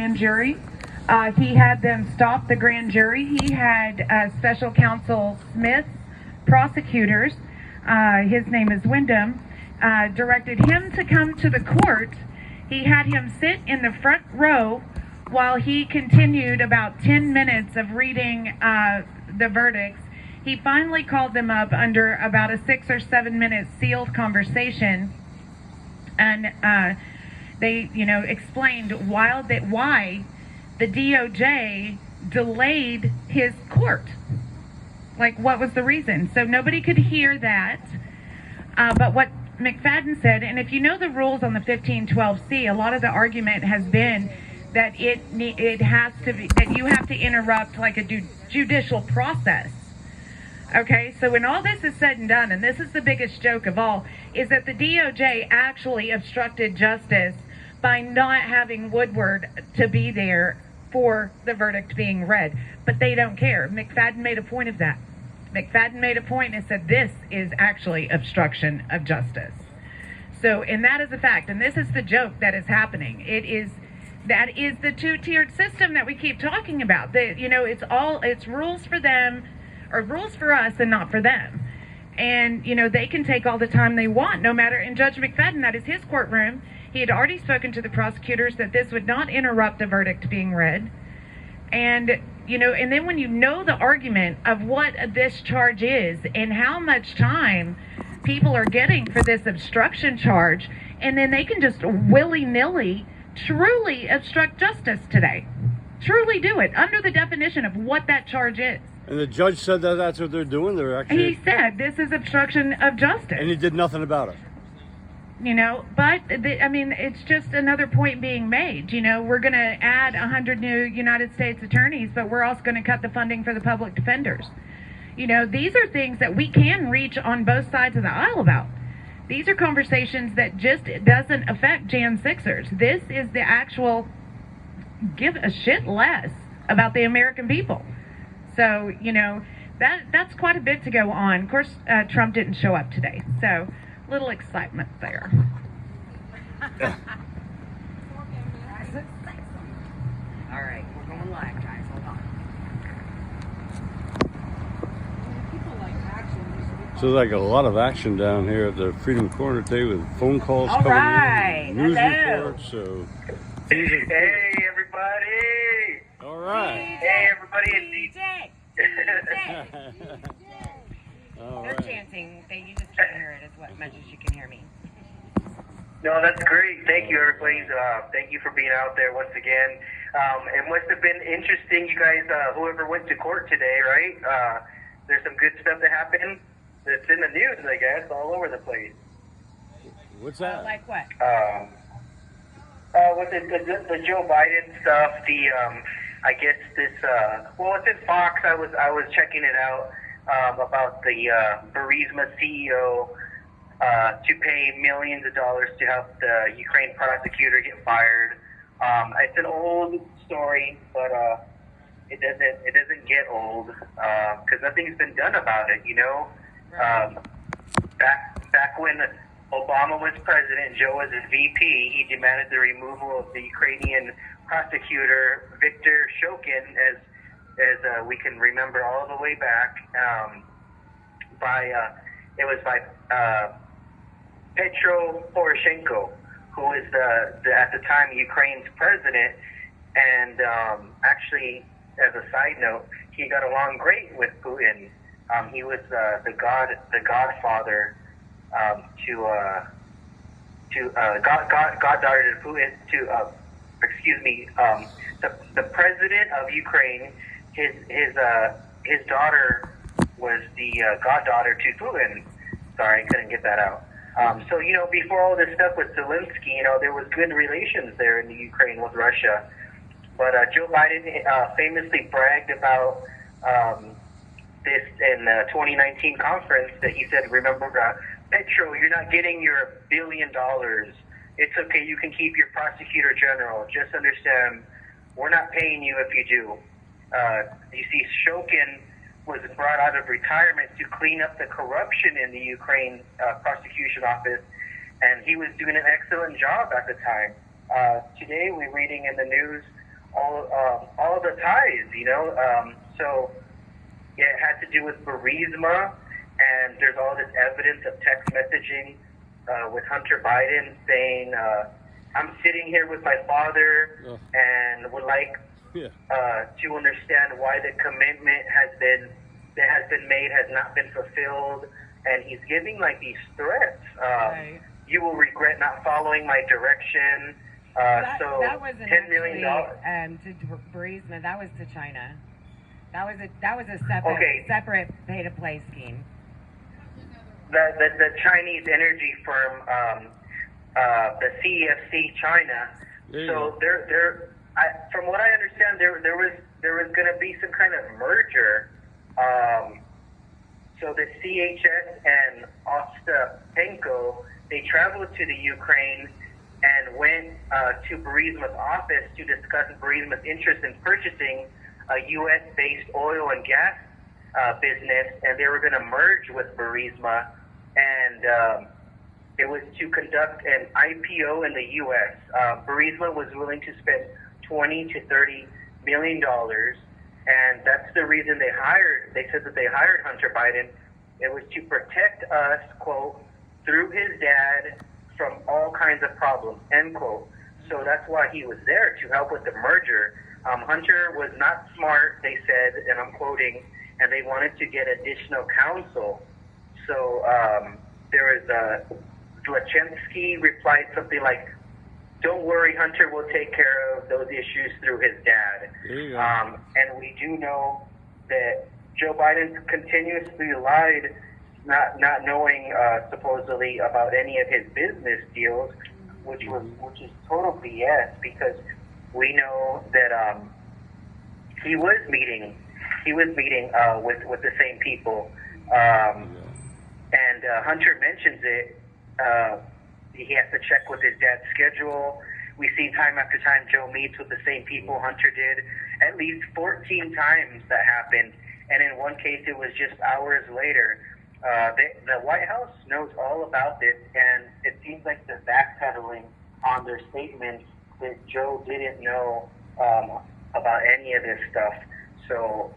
Grand jury. He had them stop the grand jury. He had Special Counsel Smith's prosecutors, his name is Wyndham, directed him to come to the court. He had him sit in the front row while he continued about 10 minutes of reading the verdicts. He finally called them up under about a 6 or 7 minute sealed conversation, and they, explained why the DOJ delayed his court. Like, what was the reason? So nobody could hear that. But what McFadden said, and if you know the rules on the 1512C, a lot of the argument has been that it has to be, that you have to interrupt like a judicial process. Okay, so when all this is said and done, and this is the biggest joke of all, is that the DOJ actually obstructed justice by not having Woodward to be there for the verdict being read. But they don't care. McFadden made a point of that. McFadden made a point and said this is actually obstruction of justice. So, and that is a fact, and this is the joke that is happening. That is the two-tiered system that we keep talking about. It's rules for them, or rules for us and not for them. And, they can take all the time they want, no matter, and Judge McFadden, that is his courtroom. He had already spoken to the prosecutors that this would not interrupt the verdict being read. And, and then when you know the argument of what this charge is and how much time people are getting for this obstruction charge, and then they can just willy-nilly truly obstruct justice today. Truly do it under the definition of what that charge is. And the judge said that that's what they're doing. He said this is obstruction of justice. And he did nothing about it. But it's just another point being made. We're going to add 100 new United States attorneys, but we're also going to cut the funding for the public defenders. These are things that we can reach on both sides of the aisle about. These are conversations that just doesn't affect Jan 6ers. This is the actual give a shit less about the American people. So, that's quite a bit to go on. Of course, Trump didn't show up today, so little excitement there. All right, we're going live, guys. Hold on. So there's like a lot of action down here at the Freedom Corner today with phone calls All coming right. in, news Hello. reports. So Hey, everybody! all right. Hey, everybody! It's DJ. All They're right. chanting. You just can't hear it as much as you can hear me. No, that's great. Thank you, everybody. Thank you for being out there once again. It must have been interesting, you guys, whoever went to court today, right? There's some good stuff that happened. It's in the news, I guess, all over the place. What's that? Like what? With the Joe Biden stuff, I guess this, it's in Fox. I was checking it out about the Burisma CEO to pay millions of dollars to help the Ukraine prosecutor get fired. It's an old story, but it doesn't get old because nothing's been done about it. Back when Obama was president, Joe was his VP, he demanded the removal of the Ukrainian prosecutor Viktor Shokin, as we can remember all the way back, by Petro Poroshenko, who was at the time Ukraine's president, and actually, as a side note, he got along great with Putin. He was the godfather goddaughter to Putin. The president of Ukraine, his daughter was the goddaughter to Putin. Sorry, I couldn't get that out. So before all this stuff with Zelensky, there was good relations there in the Ukraine with Russia. But Joe Biden famously bragged about this in the 2019 conference that he said, remember, Petro, you're not getting your $1 billion. It's okay, you can keep your prosecutor general. Just understand, we're not paying you if you do. You see, Shokin was brought out of retirement to clean up the corruption in the Ukraine prosecution office, and he was doing an excellent job at the time. Today, we're reading in the news all the ties, you know. So it had to do with Burisma, and there's all this evidence of text messaging with Hunter Biden saying, "I'm sitting here with my father and would like to understand why the commitment that has been made has not been fulfilled." And he's giving like these threats. Right. You will regret not following my direction. That wasn't $10 million. to Burisma. That was to China. That was a separate pay to play scheme. The Chinese energy firm, the CEFC China. So from what I understand, there was going to be some kind of merger. So the CHS and Ostapenko, they traveled to the Ukraine and went to Burisma's office to discuss Burisma's interest in purchasing a U.S.-based oil and gas business, and they were going to merge with Burisma, and it was to conduct an IPO in the U.S. Burisma was willing to spend $20 to $30 million, and that's the reason they said that they hired Hunter Biden. It was to protect us, quote, through his dad from all kinds of problems, end quote. So that's why he was there, to help with the merger. Hunter was not smart, they said, and I'm quoting, and they wanted to get additional counsel. So there was Dlachensky replied something like, "Don't worry, Hunter will take care of those issues through his dad." And we do know that Joe Biden continuously lied, not knowing supposedly about any of his business deals, which is total BS, because we know that he was meeting with the same people, and Hunter mentions it. He has to check with his dad's schedule. We see time after time Joe meets with the same people Hunter did. At least 14 times that happened, and in one case it was just hours later. The White House knows all about this, and it seems like they're backpedaling on their statements that Joe didn't know about any of this stuff. So,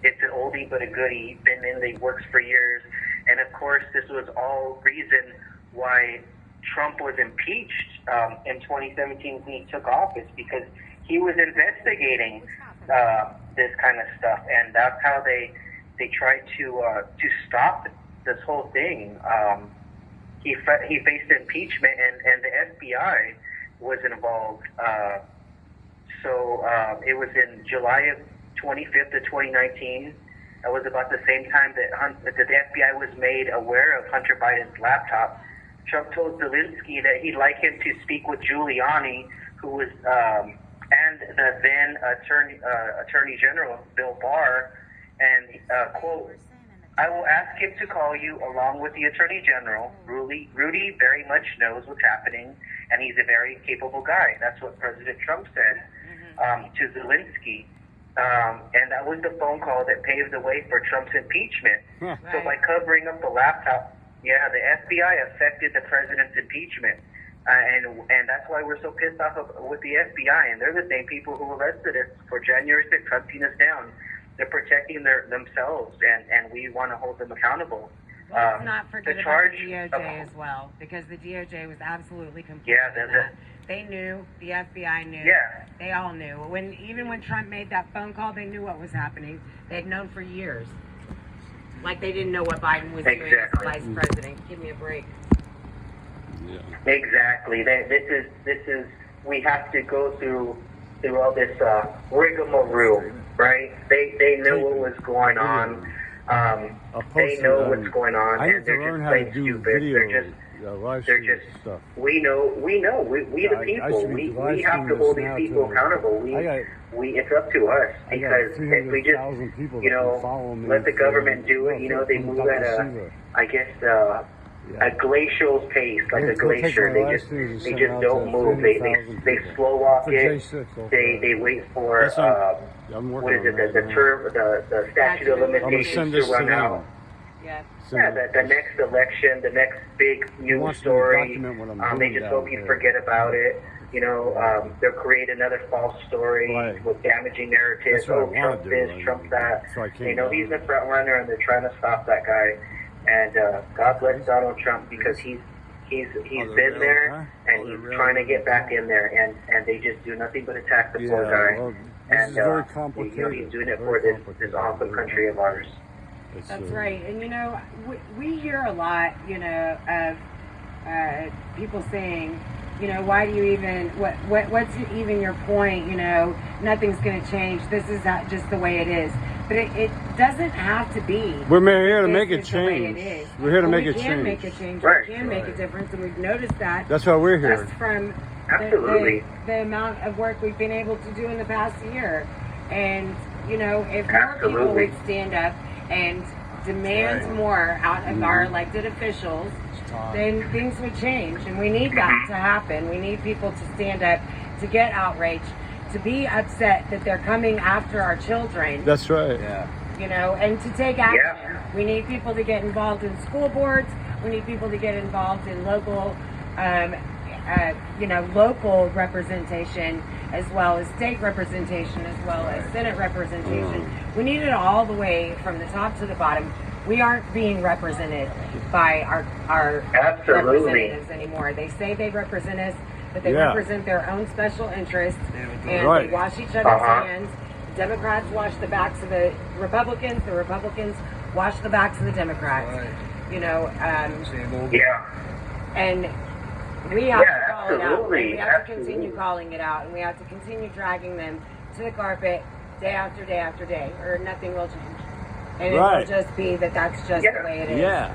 it's an oldie but a goodie. Been in the works for years. And of course, this was all reason why Trump was impeached in 2017 when he took office, because he was investigating this kind of stuff, and that's how they tried to stop this whole thing. He faced impeachment, and the FBI was involved. So it was in July of 25th of 2019. That was about the same time that the FBI was made aware of Hunter Biden's laptop. Trump told Zelensky that he'd like him to speak with Giuliani, who was, and the then Attorney General, Bill Barr, and, quote, "I will ask him to call you along with the Attorney General. Rudy very much knows what's happening, and he's a very capable guy." That's what President Trump said to Zelensky. And that was the phone call that paved the way for Trump's impeachment. So by covering up the laptop, the FBI affected the president's impeachment. And that's why we're so pissed off with the FBI. And they're the same people who arrested us for January 6th, hunting us down. They're protecting themselves, and we want to hold them accountable. Let's not forget about the DOJ as well, because the DOJ was absolutely complicit in that. They knew, the FBI knew, they all knew. Even when Trump made that phone call, they knew what was happening. They'd known for years. Like they didn't know what Biden was doing as vice president. Give me a break. Exactly. This is we have to go through all this rigmarole, right? They know what was going on. They know what's going on, and they're just plain stupid. They're just stuff. We know. We the people. We have to hold these people accountable. It's up to us, because if we just let the government do it, they move at a glacial pace, like a glacier. They just don't move. They slow walk it. They wait for what is it? The statute of limitations to run out. The next election, the next big news story. They just hope you forget about it. They'll create another false story with damaging narratives. Oh, Trump this, Trump that. He's the front runner, and they're trying to stop that guy. And God bless Donald Trump, because he's been there, and he's trying to get back in there, and they just do nothing but attack the poor guy. Well, and very complicated. he's doing it for this awesome country of ours. That's right. And we hear a lot, of people saying, why do you even, what's even your point? Nothing's going to change. This is not just the way it is. But it doesn't have to be. We're here to make a change. We're here to make a change. We can make a change. Right. We can make a difference, and we've noticed that. That's why we're here. Just from the amount of work we've been able to do in the past year. And, if more people would stand up and demand more out of our elected officials, then things would change. And we need that to happen. We need people to stand up, to get outraged, to be upset that they're coming after our children. That's right. Yeah. And to take action. Yeah. We need people to get involved in school boards. We need people to get involved in local, local representation, as well as state representation, as well as Senate representation. We need it all the way from the top to the bottom. We aren't being represented by our representatives anymore. They say they represent us, but they represent their own special interests, and they wash each other's hands. Democrats wash the backs of the Republicans Republicans wash the backs of the Democrats. And we have to call it out. We have to continue calling it out, and we have to continue dragging them to the carpet day after day after day, or nothing will change. And it will just be that's just the way it is. Yeah.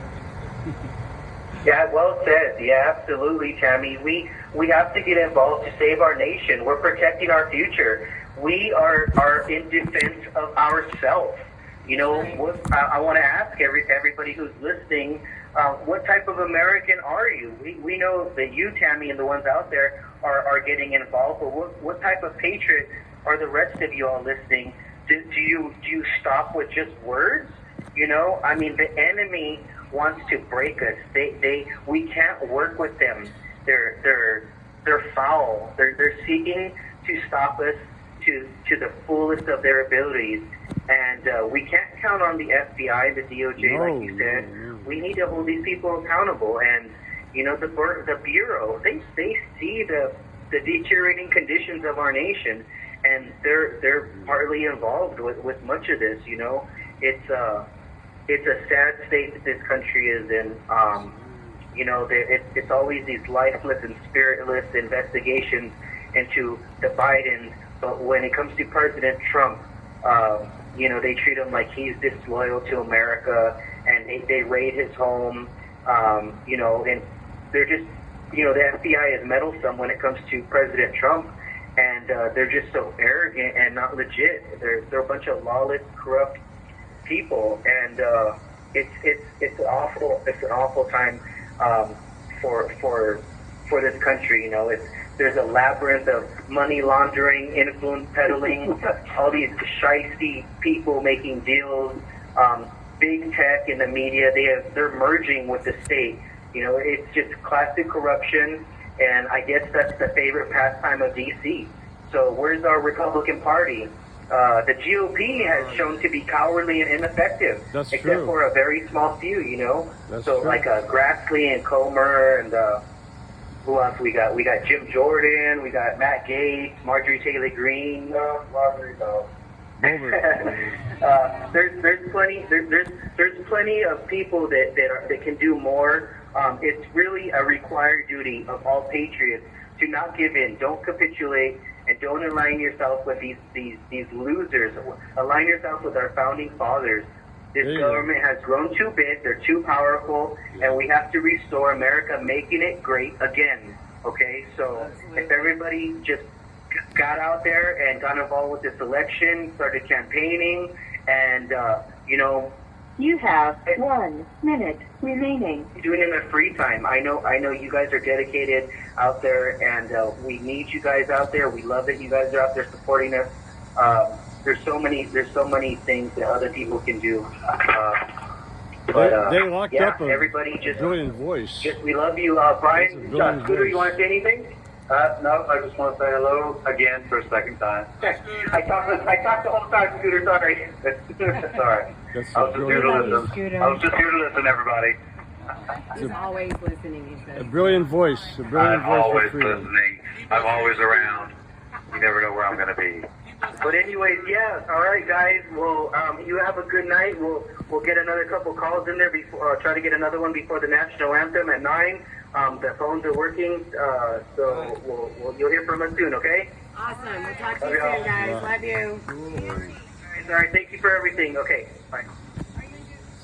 Yeah, well said. Yeah, absolutely, Tammy. We have to get involved to save our nation. We're protecting our future. We are in defense of ourselves. I want to ask everybody who's listening, what type of American are you? We know that you, Tammy, and the ones out there are getting involved, but what type of patriot are the rest of you all listening? Do you stop with just words? The enemy wants to break us. We can't work with them. They're foul. They're seeking to stop us to the fullest of their abilities. And we can't count on the FBI, the DOJ, like you said. We need to hold these people accountable. And the Bureau, they see the deteriorating conditions of our nation, and they're partly involved with much of this. It's a sad state that this country is in. It's always these lifeless and spiritless investigations into the Bidens, but when it comes to President Trump, they treat him like he's disloyal to America, and they raid his home, and they're just, the FBI is meddlesome when it comes to President Trump, and they're just so arrogant and not legit. They're a bunch of lawless, corrupt people, and it's awful. It's an awful time for this country. There's a labyrinth of money laundering, influence peddling, all these shysty people making deals, big tech in the media. They're merging with the state. It's just classic corruption, and I guess that's the favorite pastime of DC. So where's our Republican Party? The GOP has shown to be cowardly and ineffective, except for a very small few, That's so true. like Grassley and Comer, and who else we got? We got Jim Jordan, we got Matt Gaetz, Marjorie Taylor Greene. There's plenty of people that can do more. It's really a required duty of all patriots to not give in, don't capitulate, and don't align yourself with these losers. Align yourself with our founding fathers. This government has grown too big, they're too powerful, and we have to restore America, making it great again. Okay, so if everybody just got out there and got involved with this election, started campaigning, and you have 1 minute remaining. Doing it in their free time. I know you guys are dedicated out there, and we need you guys out there. We love that you guys are out there supporting us. There's so many things that other people can do. They locked up everybody just brilliant voice. We love you, Brian. Scooter, you want to say anything? No, I just want to say hello again for a second time. I talked the whole time, Scooter. Sorry. Sorry. That's I was just here to listen. Scooter. I was just here to listen, everybody. He's always listening, he A says. brilliant voice. A brilliant I'm voice for always freedom. listening. I'm always around. You never know where I'm going to be. But anyways, yeah. All right, guys. Well, you have a good night. We'll get another couple calls in there before. Try to get another one before the national anthem at 9. The phones are working, so you'll hear from us soon. Okay? Awesome. We'll talk to you soon, guys. Love you. All right. Thank you for everything. Okay. Bye.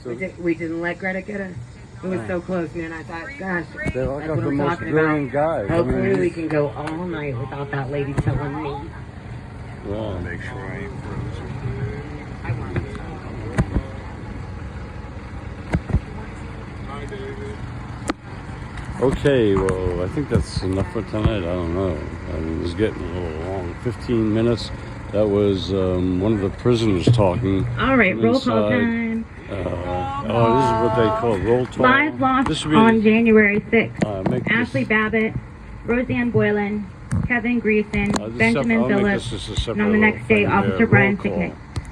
So We didn't let Greta get us. It was so close, man. I thought, gosh, they're like that's what the I'm most talking brilliant about. guys. Hopefully we can go all night without that lady telling me. Well, Make sure I ain't frozen. I won't. okay, well, I think that's enough for tonight. I don't know. I mean, it was getting a little long. 15 minutes. That was one of the prisoners talking. All right, from roll call inside. time. Oh, this is what they call roll call. Live lost This would be on January 6th. make this- Ashley Babbitt, Roseanne Boylan, Kevin Greason, I'll Benjamin make Phillips, this just a separate and on the next day, thing there. Officer Brian Roll call. Sicknick.